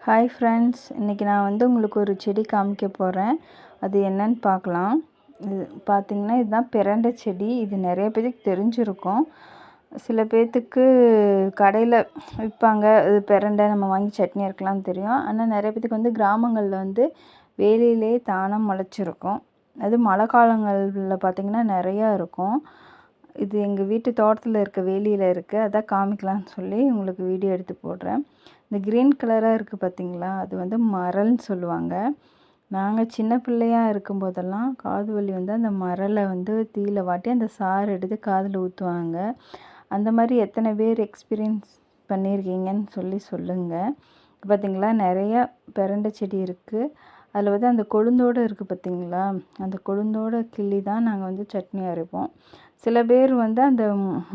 Hi friends, இன்றைக்கி நான் வந்து உங்களுக்கு ஒரு செடி காமிக்க போகிறேன். அது என்னன்னு பார்க்கலாம். இது பார்த்திங்கன்னா இதுதான் பிரண்டை செடி. இது நிறைய பேருக்கு தெரிஞ்சிருக்கும். சில பேர்த்துக்கு கடையில் விற்பாங்க. இது பிரண்டை நம்ம வாங்கி சட்னி அரைக்கலாம்னு தெரியும். ஆனால் நிறைய பேர்த்துக்கு வந்து கிராமங்களில் வந்து வேலியிலே தானாக முளைச்சிருக்கும். அது மழை காலங்களில் பார்த்திங்கன்னா நிறையா இருக்கும். இது எங்கள் வீட்டு தோட்டத்தில் இருக்க வேலியில் இருக்குது. அதான் காமிக்கலான்னு சொல்லி உங்களுக்கு வீடியோ எடுத்து போடுறேன். இந்த க்ரீன் கலராக இருக்குது பார்த்திங்களா, அது வந்து மரல்னு சொல்லுவாங்க. நாங்கள் சின்ன பிள்ளையாக இருக்கும்போதெல்லாம் காது வலி வந்து அந்த மரலை வந்து தீயில வாட்டி அந்த சாறு எடுத்து காதில் ஊற்றுவாங்க. அந்த மாதிரி எத்தனை பேர் எக்ஸ்பீரியன்ஸ் பண்ணியிருக்கீங்கன்னு சொல்லி சொல்லுங்கள். பார்த்திங்களா, நிறையா பிரண்டை செடி இருக்குது. அதில் வந்து அந்த கொழுந்தோடு இருக்குது பார்த்திங்களா, அந்த கொழுந்தோட கிள்ளி தான் நாங்கள் வந்து சட்னி அரைப்போம். சில பேர் வந்து அந்த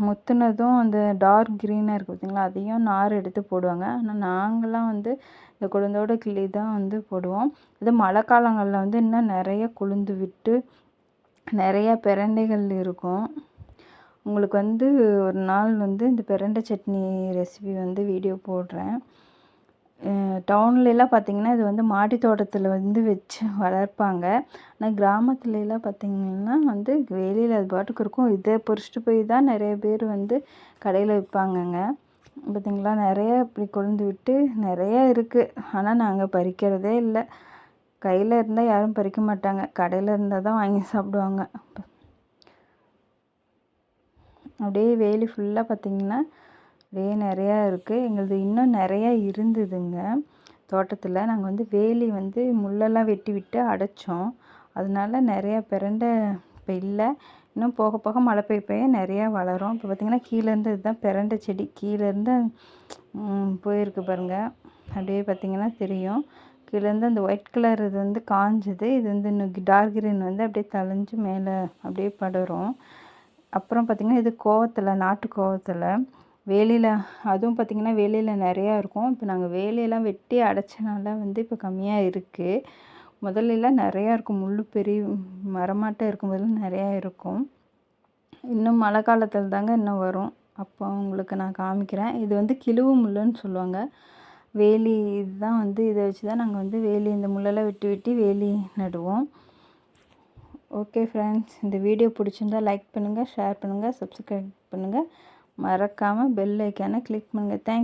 முத்துனதும் அந்த டார்க் க்ரீனாக இருக்குது பார்த்திங்களா, அதையும் நார் எடுத்து போடுவாங்க. ஆனால் நாங்களாம் வந்து இந்த கொழுந்தோட கிள்ளி தான் வந்து போடுவோம். இது மழை காலங்களில் வந்து இன்னும் நிறைய கொழுந்து விட்டு நிறையா பிரண்டைகள் இருக்கும். உங்களுக்கு வந்து ஒரு நாள் வந்து இந்த பிரண்டை சட்னி ரெசிபி வந்து வீடியோ போடுறேன். டவுன்லலாம் பார்த்திங்கன்னா இது வந்து மாடி தோட்டத்தில் வந்து வச்சு வளர்ப்பாங்க. ஆனால் கிராமத்துலலாம் பார்த்திங்கன்னா வந்து வெளியில் அது பாட்டுக்கு இருக்கும். இதை பறிச்சிட்டு போய் தான் நிறைய பேர் வந்து கடையில் விற்பாங்கங்க. பார்த்திங்களா, நிறைய இப்படி கொழுந்து விட்டு நிறைய இருக்குது. ஆனால் நாங்கள் பறிக்கிறதே இல்லை. கையில் இருந்தால் யாரும் பறிக்க மாட்டாங்க. கடையில் இருந்தால் தான் வாங்கி சாப்பிடுவாங்க. அப்படியே வேலி ஃபுல்லாக பார்த்திங்கன்னா அப்படியே நிறையா இருக்குது. எங்களது இன்னும் நிறையா இருந்ததுங்க தோட்டத்தில். நாங்கள் வந்து வேலி வந்து முள்ளெல்லாம் வெட்டி விட்டு அடைச்சோம். அதனால நிறையா பிரண்டை இப்போ இல்லை. இன்னும் போக போக மழை பெய்ய நிறையா வளரும். இப்போ பார்த்திங்கன்னா கீழேருந்து இதுதான் பிரண்டை செடி. கீழேருந்து போயிருக்கு பாருங்கள். அப்படியே பார்த்திங்கன்னா தெரியும். கீழேருந்து அந்த ஒயிட் கலர் இது வந்து காஞ்சது. இது வந்து இன்னும் டார்க் க்ரீன் வந்து அப்படியே தழைஞ்சு மேலே அப்படியே படரும். அப்புறம் பார்த்திங்கன்னா இது கோவத்தில், நாட்டு கோவத்தில் வேலியில், அதுவும் பார்த்திங்கன்னா வேலியில் நிறையா இருக்கும். இப்போ நாங்கள் வேலியெல்லாம் வெட்டி அடைச்சனால வந்து இப்போ கம்மியாக இருக்குது. முதல்லலாம் நிறையா இருக்கும். முள் பெரிய மரமாட்டம் இருக்கும்போதெல்லாம் நிறையா இருக்கும். இன்னும் மழை காலத்தில் தாங்க இன்னும் வரும். அப்போ உங்களுக்கு நான் காமிக்கிறேன். இது வந்து கிழுவு முள்ளுன்னு சொல்லுவாங்க. வேலி இதுதான் வந்து இதை வச்சு தான் நாங்கள் வந்து வேலி இந்த முள்ளெல்லாம் வெட்டி வெட்டி வேலி நடுவோம். ஓகே ஃப்ரெண்ட்ஸ், இந்த வீடியோ பிடிச்சிருந்தால் லைக் பண்ணுங்கள், ஷேர் பண்ணுங்கள், சப்ஸ்கிரைப் பண்ணுங்கள். மறக்காமல் பெல் ஐக்கானை கிளிக் பண்ணுங்கள். தேங்க்ஸ்.